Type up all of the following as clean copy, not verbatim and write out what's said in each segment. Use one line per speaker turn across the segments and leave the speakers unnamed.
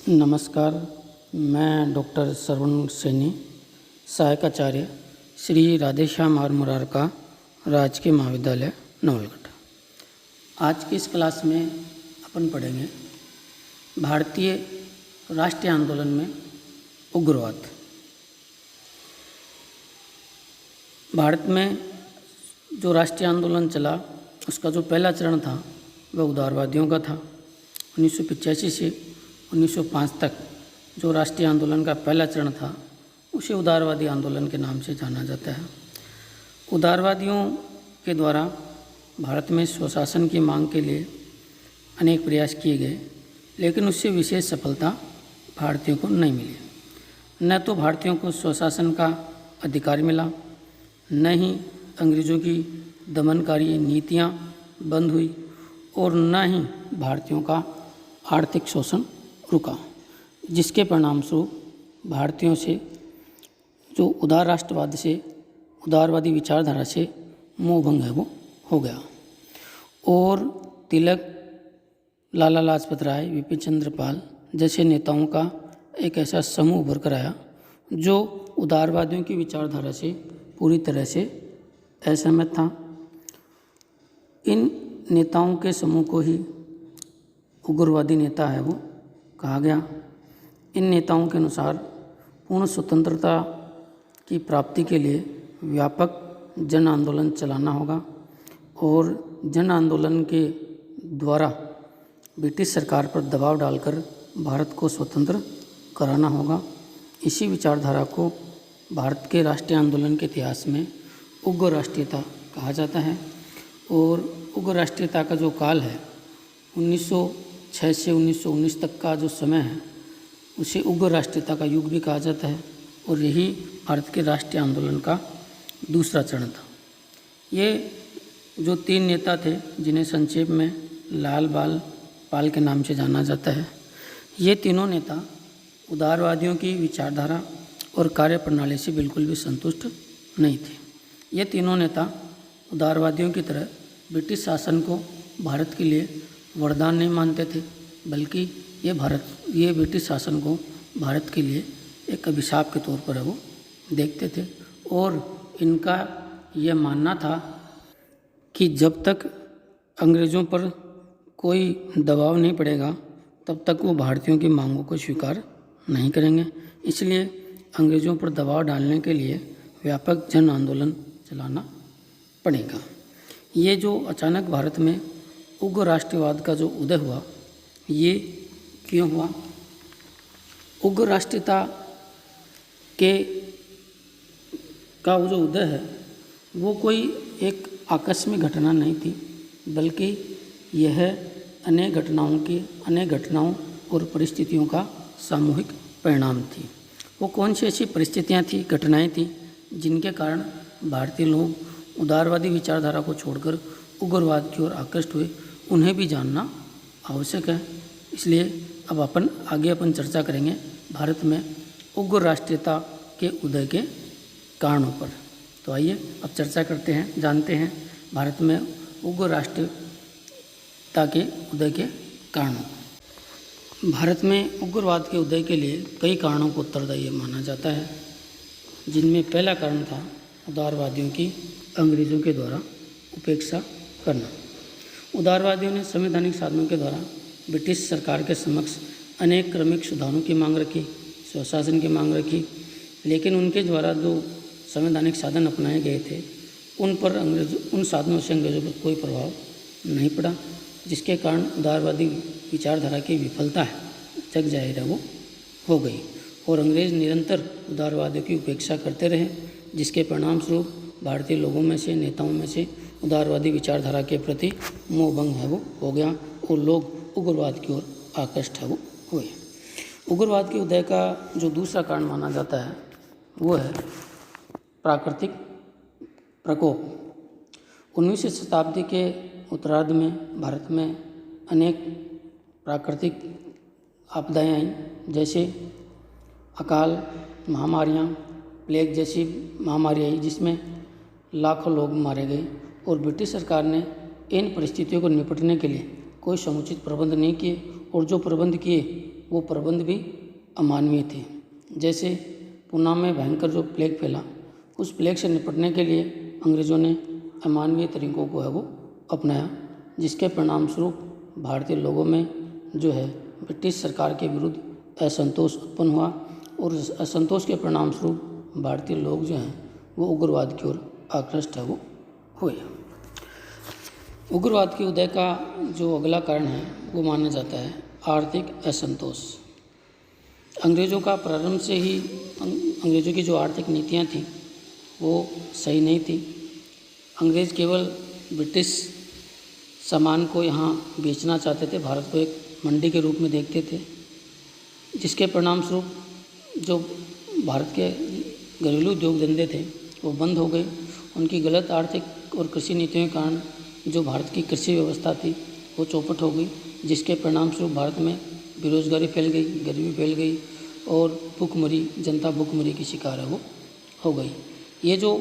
नमस्कार। मैं डॉक्टर श्रवण सैनी, सहायक आचार्य श्री राधेश्याम आर मुरारका राजकीय महाविद्यालय नवलगढ़। आज की इस क्लास में अपन पढ़ेंगे भारतीय राष्ट्रीय आंदोलन में उग्रवाद। भारत में जो राष्ट्रीय आंदोलन चला उसका जो पहला चरण था वह उदारवादियों का था। 1985 से 1905 तक जो राष्ट्रीय आंदोलन का पहला चरण था उसे उदारवादी आंदोलन के नाम से जाना जाता है। उदारवादियों के द्वारा भारत में स्वशासन की मांग के लिए अनेक प्रयास किए गए, लेकिन उससे विशेष सफलता भारतीयों को नहीं मिली। न तो भारतीयों को स्वशासन का अधिकार मिला, न ही अंग्रेज़ों की दमनकारी नीतियाँ बंद हुई और न ही भारतीयों का आर्थिक शोषण रुका, जिसके परिणामस्वरूप भारतीयों से जो उदार राष्ट्रवाद से उदारवादी विचारधारा से मोहभंग है वो हो गया और तिलक, लाला लाजपत राय, विपिन चंद्र पाल जैसे नेताओं का एक ऐसा समूह उभर कर आया जो उदारवादियों की विचारधारा से पूरी तरह से असहमत था। इन नेताओं के समूह को ही उग्रवादी नेता है वो कहा गया। इन नेताओं के अनुसार पूर्ण स्वतंत्रता की प्राप्ति के लिए व्यापक जन आंदोलन चलाना होगा और जन आंदोलन के द्वारा ब्रिटिश सरकार पर दबाव डालकर भारत को स्वतंत्र कराना होगा। इसी विचारधारा को भारत के राष्ट्रीय आंदोलन के इतिहास में उग्र राष्ट्रीयता कहा जाता है और उग्र राष्ट्रीयता का जो काल है 1906 से 1919 तक का जो समय है उसे उग्र राष्ट्रीयता का युग भी कहा जाता है और यही भारत के राष्ट्रीय आंदोलन का दूसरा चरण था। ये जो तीन नेता थे जिन्हें संक्षेप में लाल बाल पाल के नाम से जाना जाता है, ये तीनों नेता उदारवादियों की विचारधारा और कार्यप्रणाली से बिल्कुल भी संतुष्ट नहीं थे। ये तीनों नेता उदारवादियों की तरह ब्रिटिश शासन को भारत के लिए वरदान नहीं मानते थे, बल्कि ये ब्रिटिश शासन को भारत के लिए एक अभिशाप के तौर पर वो देखते थे और इनका यह मानना था कि जब तक अंग्रेज़ों पर कोई दबाव नहीं पड़ेगा तब तक वो भारतीयों की मांगों को स्वीकार नहीं करेंगे। इसलिए अंग्रेज़ों पर दबाव डालने के लिए व्यापक जन आंदोलन चलाना पड़ेगा। ये जो अचानक भारत में उग्र राष्ट्रवाद का जो उदय हुआ, ये क्यों हुआ? उग्र राष्ट्रीयता का वो जो उदय है वो कोई एक आकस्मिक घटना नहीं थी, बल्कि यह अनेक घटनाओं और परिस्थितियों का सामूहिक परिणाम थी। वो कौन सी ऐसी परिस्थितियाँ थी, घटनाएं थी जिनके कारण भारतीय लोग उदारवादी विचारधारा को छोड़कर उग्रवाद की ओर आकृष्ट हुए, उन्हें भी जानना आवश्यक है। इसलिए अब अपन चर्चा करेंगे भारत में उग्र राष्ट्रीयता के उदय के कारणों पर। तो आइए अब चर्चा करते हैं, जानते हैं भारत में उग्र राष्ट्रीयता के उदय के कारणों। भारत में उग्रवाद के उदय के लिए कई कारणों को उत्तरदायी माना जाता है, जिनमें पहला कारण था उदारवादियों की अंग्रेज़ों के द्वारा उपेक्षा करना। उदारवादियों ने संवैधानिक साधनों के द्वारा ब्रिटिश सरकार के समक्ष अनेक क्रमिक सुधारों की मांग रखी, स्वशासन की मांग रखी, लेकिन उनके द्वारा जो संवैधानिक साधन अपनाए गए थे उन साधनों से अंग्रेज़ों पर कोई प्रभाव नहीं पड़ा, जिसके कारण उदारवादी विचारधारा की विफलता है जग जाहिर है वो हो गई और अंग्रेज़ निरंतर उदारवादियों की उपेक्षा करते रहे, जिसके परिणाम स्वरूप भारतीय लोगों में से, नेताओं में से उदारवादी विचारधारा के प्रति मोहभंग है वो हो गया और लोग उग्रवाद की ओर आकृष्ट है वो हुए। उग्रवाद के उदय का जो दूसरा कारण माना जाता है वो है प्राकृतिक प्रकोप। 19वीं शताब्दी के उत्तरार्ध में भारत में अनेक प्राकृतिक आपदाएं आईं, जैसे अकाल, महामारियाँ, प्लेग जैसी महामारी आई जिसमें लाखों लोग मारे गए और ब्रिटिश सरकार ने इन परिस्थितियों को निपटने के लिए कोई समुचित प्रबंध नहीं किए और जो प्रबंध किए वो प्रबंध भी अमानवीय थे। जैसे पूना में भयंकर जो प्लेग फैला, उस प्लेग से निपटने के लिए अंग्रेज़ों ने अमानवीय तरीकों को है वो अपनाया, जिसके परिणाम स्वरूप भारतीय लोगों में जो है ब्रिटिश सरकार के विरुद्ध असंतोष उत्पन्न हुआ और इस असंतोष के परिणाम स्वरूप भारतीय लोग जो हैं वो उग्रवाद की ओर आकृष्ट है वो हुए। उग्रवाद के उदय का जो अगला कारण है वो माना जाता है आर्थिक असंतोष। अंग्रेज़ों का प्रारंभ से ही अंग्रेज़ों की जो आर्थिक नीतियाँ थीं वो सही नहीं थी। अंग्रेज़ केवल ब्रिटिश सामान को यहाँ बेचना चाहते थे, भारत को एक मंडी के रूप में देखते थे, जिसके परिणाम स्वरूप जो भारत के घरेलू उद्योग धंधे थे वो बंद हो गए। उनकी गलत आर्थिक और कृषि नीतियों के कारण जो भारत की कृषि व्यवस्था थी वो चौपट हो गई, जिसके परिणाम स्वरूप भारत में बेरोजगारी फैल गई, गरीबी फैल गई और भूखमरी, जनता भूखमरी की शिकार है वो हो गई। ये जो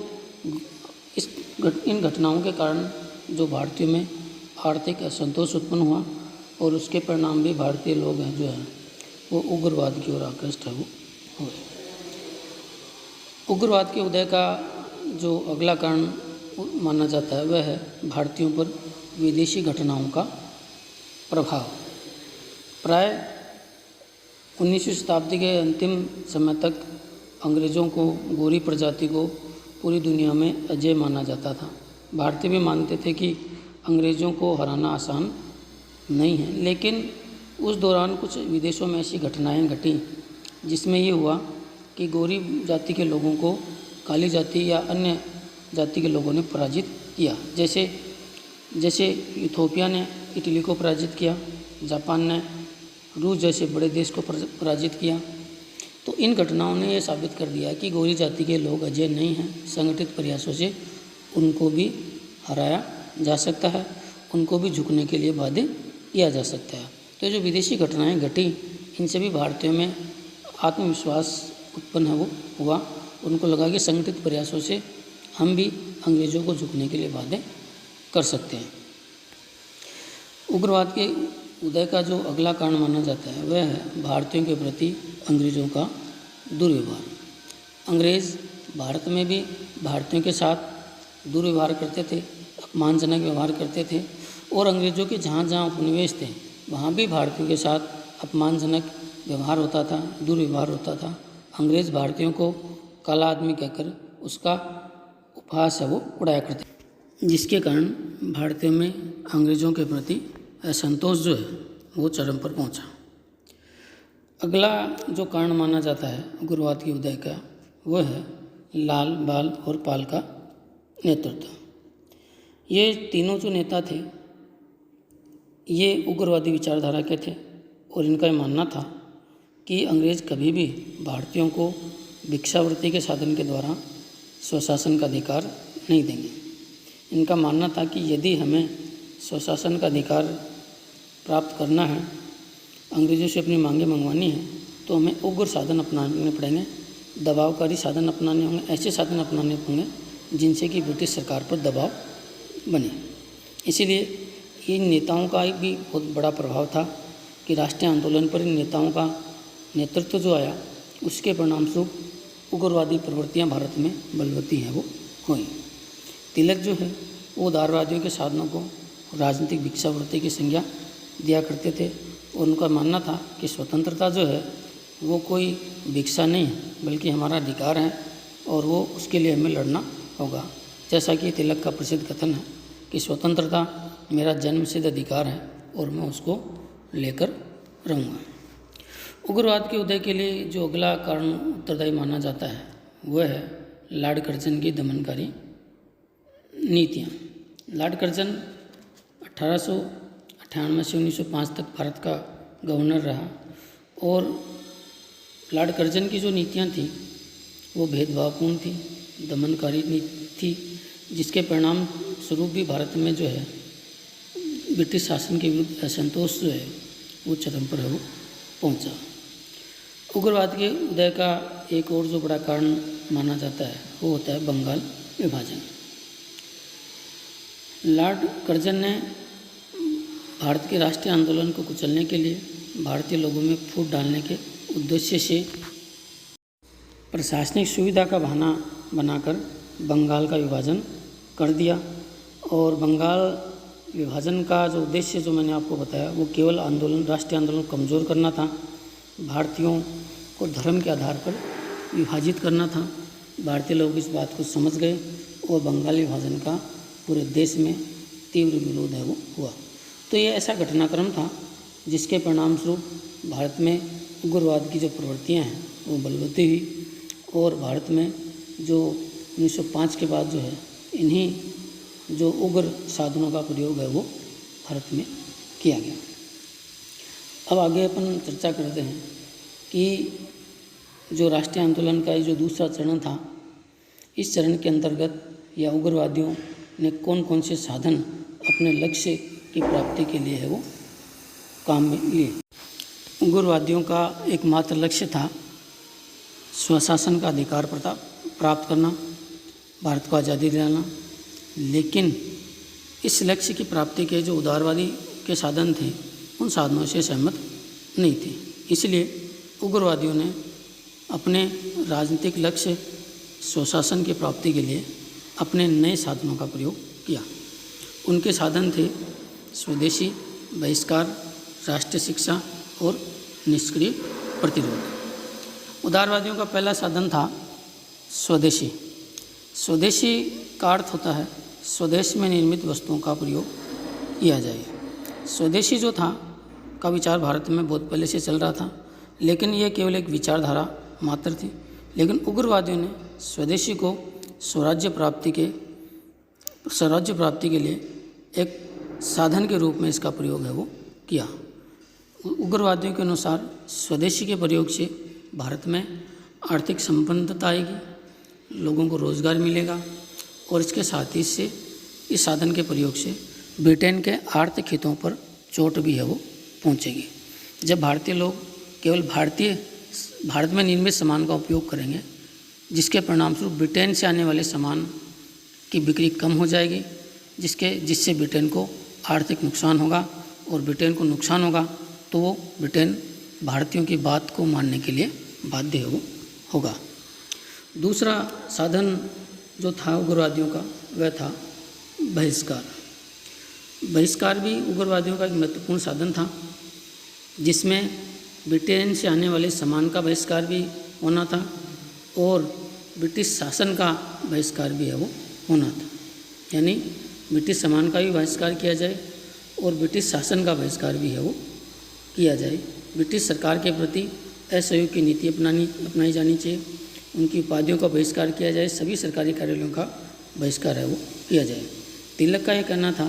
इन घटनाओं के कारण जो भारतीयों में आर्थिक असंतोष उत्पन्न हुआ और उसके परिणाम भी भारतीय लोग हैं जो हैं वो उग्रवाद की ओर आकृष्ट है वो हुए। उग्रवाद के उदय का जो अगला कारण माना जाता है वह है भारतीयों पर विदेशी घटनाओं का प्रभाव। प्राय 19वीं शताब्दी के अंतिम समय तक अंग्रेज़ों को गोरी प्रजाति को पूरी दुनिया में अजेय माना जाता था। भारतीय भी मानते थे कि अंग्रेज़ों को हराना आसान नहीं है, लेकिन उस दौरान कुछ विदेशों में ऐसी घटनाएं घटी जिसमें ये हुआ कि गोरी जाति के लोगों को काली जाति या अन्य जाति के लोगों ने पराजित किया। जैसे इथोपिया ने इटली को पराजित किया, जापान ने रूस जैसे बड़े देश को पराजित किया। तो इन घटनाओं ने यह साबित कर दिया कि गोरी जाति के लोग अजेय नहीं हैं, संगठित प्रयासों से उनको भी हराया जा सकता है, उनको भी झुकने के लिए बाध्य किया जा सकता है। तो जो विदेशी घटनाएं घटी इनसे भी भारतीयों में आत्मविश्वास उत्पन्न है वो हुआ। उनको लगा कि संगठित प्रयासों से हम भी अंग्रेज़ों को झुकने के लिए बाध्य कर सकते हैं। उग्रवाद के उदय का जो अगला कारण माना जाता है वह है भारतीयों के प्रति अंग्रेज़ों का दुर्व्यवहार। अंग्रेज़ भारत में भी भारतीयों के साथ दुर्व्यवहार करते थे, अपमानजनक व्यवहार करते थे और अंग्रेज़ों के जहाँ जहाँ उपनिवेश थे वहाँ भी भारतीयों के साथ अपमानजनक व्यवहार होता था, दुर्व्यवहार होता था। अंग्रेज़ भारतीयों को काला आदमी कहकर उसका उपहास है वो उड़ाया करते, जिसके कारण भारतीयों में अंग्रेज़ों के प्रति असंतोष जो है वो चरम पर पहुंचा। अगला जो कारण माना जाता है उग्रवाद के उदय का वह है लाल, बाल और पाल का नेतृत्व। ये तीनों जो नेता थे ये उग्रवादी विचारधारा के थे और इनका ये मानना था कि अंग्रेज़ कभी भी भारतीयों को भिक्षावृत्ति के साधन के द्वारा स्वशासन का अधिकार नहीं देंगे। इनका मानना था कि यदि हमें स्वशासन का अधिकार प्राप्त करना है, अंग्रेज़ों से अपनी मांगें मंगवानी है, तो हमें उग्र साधन अपनाने पड़ेंगे, दबावकारी साधन अपनाने होंगे, ऐसे साधन अपनाने होंगे जिनसे कि ब्रिटिश सरकार पर दबाव बने। इसीलिए इन नेताओं का भी बहुत बड़ा प्रभाव था कि राष्ट्रीय आंदोलन पर इन नेताओं का नेतृत्व जो आया उसके परिणामस्वरूप उग्रवादी प्रवृत्तियां भारत में बलवती हैं वो हुई। तिलक जो है वो उदारवादियों के साधनों को राजनीतिक भिक्षावृत्ति की संज्ञा दिया करते थे और उनका मानना था कि स्वतंत्रता जो है वो कोई भिक्षा नहीं है बल्कि हमारा अधिकार है और वो उसके लिए हमें लड़ना होगा। जैसा कि तिलक का प्रसिद्ध कथन है कि स्वतंत्रता मेरा जन्मसिद्ध अधिकार है और मैं उसको लेकर रहूँगा। उग्रवाद के उदय के लिए जो अगला कारण उत्तरदायी माना जाता है वह है लॉर्ड कर्जन की दमनकारी नीतियाँ। लॉर्ड कर्जन 1898 से 1905 तक भारत का गवर्नर रहा और लॉर्ड कर्जन की जो नीतियाँ थीं वो भेदभावपूर्ण थी, दमनकारी नीति थी, जिसके परिणाम स्वरूप भी भारत में जो है ब्रिटिश शासन के विरुद्ध असंतोष जो है वो चरम पर है वो पहुँचा। उग्रवाद के उदय का एक और जो बड़ा कारण माना जाता है वो होता है बंगाल विभाजन। लॉर्ड कर्जन ने भारत के राष्ट्रीय आंदोलन को कुचलने के लिए भारतीय लोगों में फूट डालने के उद्देश्य से प्रशासनिक सुविधा का बहाना बनाकर बंगाल का विभाजन कर दिया। और बंगाल विभाजन का जो उद्देश्य जो मैंने आपको बताया वो केवल राष्ट्रीय आंदोलन कमज़ोर करना था, भारतीयों को धर्म के आधार पर विभाजित करना था। भारतीय लोग इस बात को समझ गए और बंगाल विभाजन का पूरे देश में तीव्र विरोध है वो हुआ। तो ये ऐसा घटनाक्रम था जिसके परिणाम स्वरूप भारत में उग्रवाद की जो प्रवृत्तियाँ हैं वो बलवती हुई और भारत में जो 1905 के बाद जो है इन्हीं जो उग्र साधनों का प्रयोग है वो भारत में किया गया। अब आगे अपन चर्चा करते हैं कि जो राष्ट्रीय आंदोलन का ये जो दूसरा चरण था, इस चरण के अंतर्गत या उग्रवादियों ने कौन कौन से साधन अपने लक्ष्य की प्राप्ति के लिए है वो काम में लिए। उग्रवादियों का एकमात्र लक्ष्य था स्वशासन का अधिकार प्राप्त करना, भारत को आज़ादी दिलाना। लेकिन इस लक्ष्य की प्राप्ति के जो उदारवादी के साधन थे उन साधनों से सहमत नहीं थे। इसलिए उग्रवादियों ने अपने राजनीतिक लक्ष्य स्वशासन की प्राप्ति के लिए अपने नए साधनों का प्रयोग किया। उनके साधन थे स्वदेशी, बहिष्कार, राष्ट्रीय शिक्षा और निष्क्रिय प्रतिरोध। उदारवादियों का पहला साधन था स्वदेशी। स्वदेशी का अर्थ होता है स्वदेश में निर्मित वस्तुओं का प्रयोग किया जाए। स्वदेशी जो था का विचार भारत में बहुत पहले से चल रहा था, लेकिन यह केवल एक विचारधारा मात्र थी। लेकिन उग्रवादियों ने स्वदेशी को स्वराज्य प्राप्ति के लिए एक साधन के रूप में इसका प्रयोग है वो किया। उग्रवादियों के अनुसार स्वदेशी के प्रयोग से भारत में आर्थिक संपन्नता आएगी, लोगों को रोजगार मिलेगा और इसके साथ ही से इस साधन के प्रयोग से ब्रिटेन के आर्थिक हितों पर चोट भी है वो पहुंचेगी। जब भारतीय लोग केवल भारत में निर्मित सामान का उपयोग करेंगे, जिसके परिणामस्वरूप ब्रिटेन से आने वाले सामान की बिक्री कम हो जाएगी, जिससे ब्रिटेन को आर्थिक नुकसान होगा और ब्रिटेन को नुकसान होगा तो वो ब्रिटेन भारतीयों की बात को मानने के लिए बाध्य होगा। दूसरा साधन जो था उग्रवादियों का वह था बहिष्कार। बहिष्कार भी उग्रवादियों का एक महत्वपूर्ण साधन था, जिसमें ब्रिटेन से आने वाले सामान का बहिष्कार भी होना था और ब्रिटिश शासन का बहिष्कार भी है वो होना था। यानी ब्रिटिश सामान का भी बहिष्कार किया जाए और ब्रिटिश शासन का बहिष्कार भी है वो किया जाए। ब्रिटिश सरकार के प्रति असहयोग की नीति अपनाई जानी चाहिए। उनकी उपाधियों का बहिष्कार किया जाए। सभी सरकारी कार्यालयों का बहिष्कार है वो किया जाए। तिलक का यह कहना था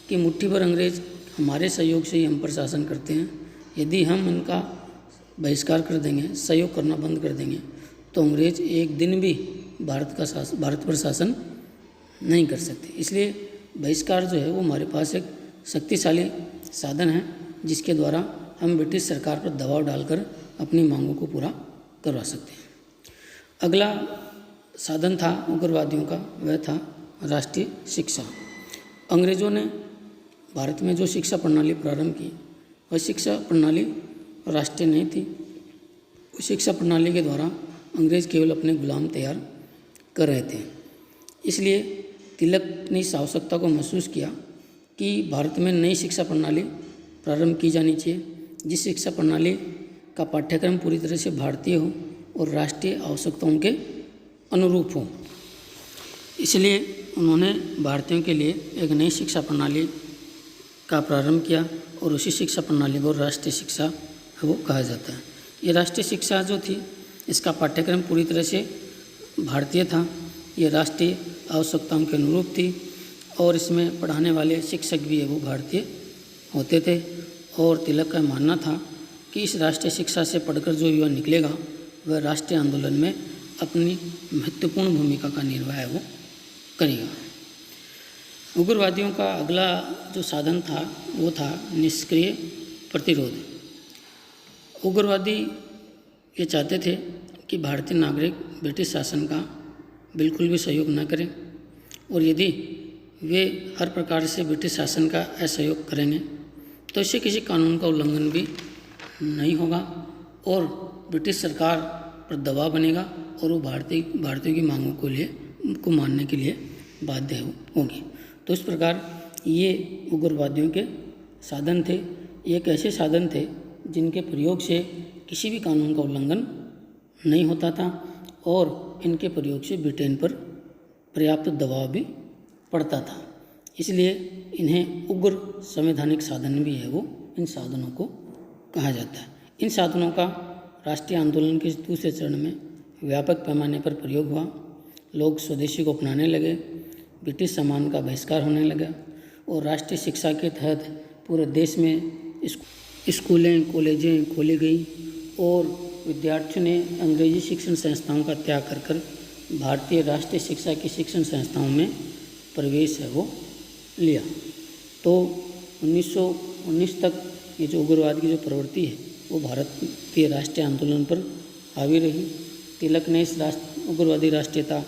कि मुट्ठी भर अंग्रेज हमारे सहयोग से ही हम पर शासन करते हैं। यदि हम उनका बहिष्कार कर देंगे, सहयोग करना बंद कर देंगे, तो अंग्रेज एक दिन भी भारत पर शासन नहीं कर सकते। इसलिए बहिष्कार जो है वो हमारे पास एक शक्तिशाली साधन है, जिसके द्वारा हम ब्रिटिश सरकार पर दबाव डालकर अपनी मांगों को पूरा करवा सकते हैं। अगला साधन था उग्रवादियों का वह था राष्ट्रीय शिक्षा। अंग्रेज़ों ने भारत में जो शिक्षा प्रणाली प्रारंभ की वह शिक्षा प्रणाली राष्ट्रीय नहीं थी। उस शिक्षा प्रणाली के द्वारा अंग्रेज केवल अपने गुलाम तैयार कर रहे थे। इसलिए तिलक ने इस आवश्यकता को महसूस किया कि भारत में नई शिक्षा प्रणाली प्रारंभ की जानी चाहिए, जिस शिक्षा प्रणाली का पाठ्यक्रम पूरी तरह से भारतीय हो और राष्ट्रीय आवश्यकताओं के अनुरूप हो। इसलिए उन्होंने भारतीयों के लिए एक नई शिक्षा प्रणाली का प्रारंभ किया और उसी शिक्षा प्रणाली को राष्ट्रीय शिक्षा वो कहा जाता है। ये राष्ट्रीय शिक्षा जो थी, इसका पाठ्यक्रम पूरी तरह से भारतीय था। ये राष्ट्रीय आवश्यकताओं के अनुरूप थी और इसमें पढ़ाने वाले शिक्षक भी है वो भारतीय होते थे। और तिलक का मानना था कि इस राष्ट्रीय शिक्षा से पढ़कर जो युवा निकलेगा वह राष्ट्रीय आंदोलन में अपनी महत्वपूर्ण भूमिका का निर्वाह वो करेगा। उग्रवादियों का अगला जो साधन था वो था निष्क्रिय प्रतिरोध। उग्रवादी ये चाहते थे कि भारतीय नागरिक ब्रिटिश शासन का बिल्कुल भी सहयोग न करें और यदि वे हर प्रकार से ब्रिटिश शासन का असहयोग करेंगे तो इससे किसी कानून का उल्लंघन भी नहीं होगा और ब्रिटिश सरकार पर दबाव बनेगा और वो भारतीयों की मांगों को मानने के लिए बाध्य होगी। तो इस प्रकार ये उग्रवादियों के साधन थे। ये एक ऐसे साधन थे जिनके प्रयोग से किसी भी कानून का उल्लंघन नहीं होता था और इनके प्रयोग से ब्रिटेन पर पर्याप्त दबाव भी पड़ता था। इसलिए इन्हें उग्र संवैधानिक साधन भी है वो इन साधनों को कहा जाता है। इन साधनों का राष्ट्रीय आंदोलन के दूसरे चरण में व्यापक पैमाने पर प्रयोग हुआ। लोग स्वदेशी को अपनाने लगे, ब्रिटिश सामान का बहिष्कार होने लगा और राष्ट्रीय शिक्षा के तहत पूरे देश में स्कूलें कॉलेजें खोली गई और विद्यार्थियों ने अंग्रेजी शिक्षण संस्थाओं का त्याग कर भारतीय राष्ट्रीय शिक्षा की शिक्षण संस्थाओं में प्रवेश है वो लिया। तो 1919 तक ये जो उग्रवाद की जो प्रवृत्ति है वो भारतीय राष्ट्रीय आंदोलन पर हावी रही। तिलक ने इस उग्रवादी राष्ट्रीयता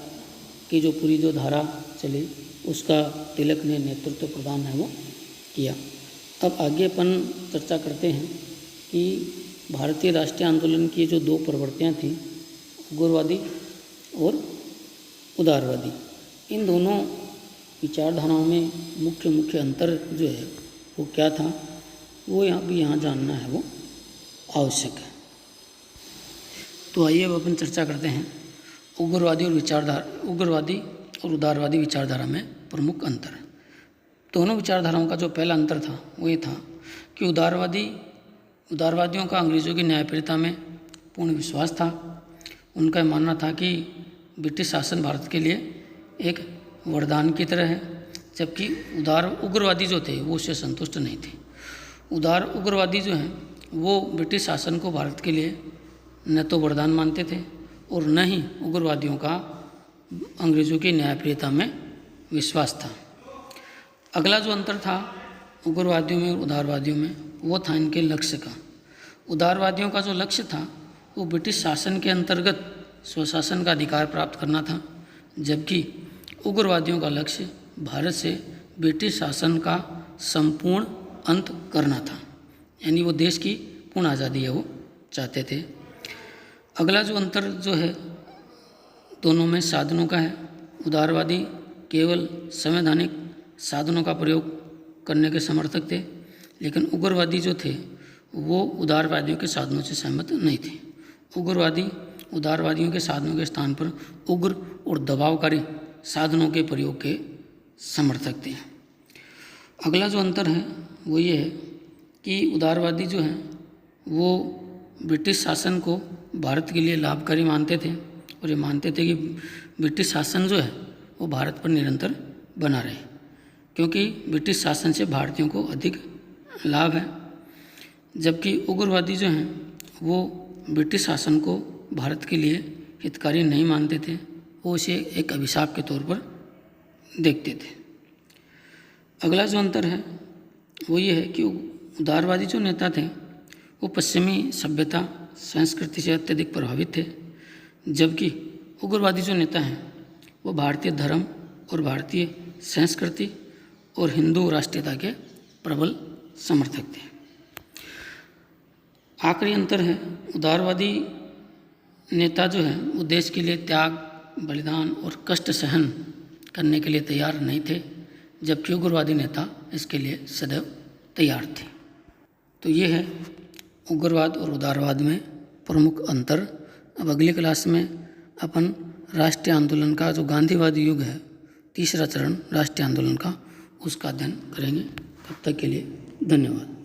की जो पूरी जो धारा चली उसका तिलक ने नेतृत्व प्रदान है वो किया। अब आगे अपन चर्चा करते हैं कि भारतीय राष्ट्रीय आंदोलन की जो दो प्रवृत्तियाँ थीं, उग्रवादी और उदारवादी, इन दोनों विचारधाराओं में मुख्य अंतर जो है वो क्या था वो यहाँ जानना है वो आवश्यक है। तो आइए अब अपन चर्चा करते हैं उग्रवादी और उदारवादी विचारधारा में प्रमुख अंतर। दोनों विचारधाराओं का जो पहला अंतर था वो ये था कि उदारवादियों का अंग्रेज़ों की न्यायप्रियता में पूर्ण विश्वास था। उनका मानना था कि ब्रिटिश शासन भारत के लिए एक वरदान की तरह है, जबकि उग्रवादी जो थे वो उससे संतुष्ट नहीं थे। उग्रवादी जो हैं वो ब्रिटिश शासन को भारत के लिए न तो वरदान मानते थे और न ही उग्रवादियों का अंग्रेज़ों की न्यायप्रियता में विश्वास था। अगला जो अंतर था उग्रवादियों में और उदारवादियों में वो था इनके लक्ष्य का। उदारवादियों का जो लक्ष्य था वो ब्रिटिश शासन के अंतर्गत स्वशासन का अधिकार प्राप्त करना था, जबकि उग्रवादियों का लक्ष्य भारत से ब्रिटिश शासन का संपूर्ण अंत करना था, यानी वो देश की पूर्ण आज़ादी है वो चाहते थे। अगला जो अंतर जो है दोनों में साधनों का है। उदारवादी केवल संवैधानिक साधनों का प्रयोग करने के समर्थक थे, लेकिन उग्रवादी जो थे वो उदारवादियों के साधनों से सहमत नहीं थे। उग्रवादी उदारवादियों के साधनों के स्थान पर उग्र और दबावकारी साधनों के प्रयोग के समर्थक थे। अगला जो अंतर है वो ये है कि उदारवादी जो हैं वो ब्रिटिश शासन को भारत के लिए लाभकारी मानते थे और ये मानते थे कि ब्रिटिश शासन जो है वो भारत पर निरंतर बना रहे, क्योंकि ब्रिटिश शासन से भारतीयों को अधिक लाभ है। जबकि उग्रवादी जो हैं वो ब्रिटिश शासन को भारत के लिए हितकारी नहीं मानते थे, वो इसे एक अभिशाप के तौर पर देखते थे। अगला जो अंतर है वो ये है कि उदारवादी जो नेता थे वो पश्चिमी सभ्यता संस्कृति से अत्यधिक प्रभावित थे, जबकि उग्रवादी जो नेता हैं वो भारतीय धर्म और भारतीय संस्कृति और हिंदू राष्ट्रीयता के प्रबल समर्थक थे। आखिरी अंतर है उदारवादी नेता जो है वो देश के लिए त्याग, बलिदान और कष्ट सहन करने के लिए तैयार नहीं थे, जबकि उग्रवादी नेता इसके लिए सदैव तैयार थे। तो ये है उग्रवाद और उदारवाद में प्रमुख अंतर। अब अगली क्लास में अपन राष्ट्रीय आंदोलन का जो गांधीवादी युग है, तीसरा चरण राष्ट्रीय आंदोलन का, उसका अध्ययन करेंगे। तब तक के लिए धन्यवाद।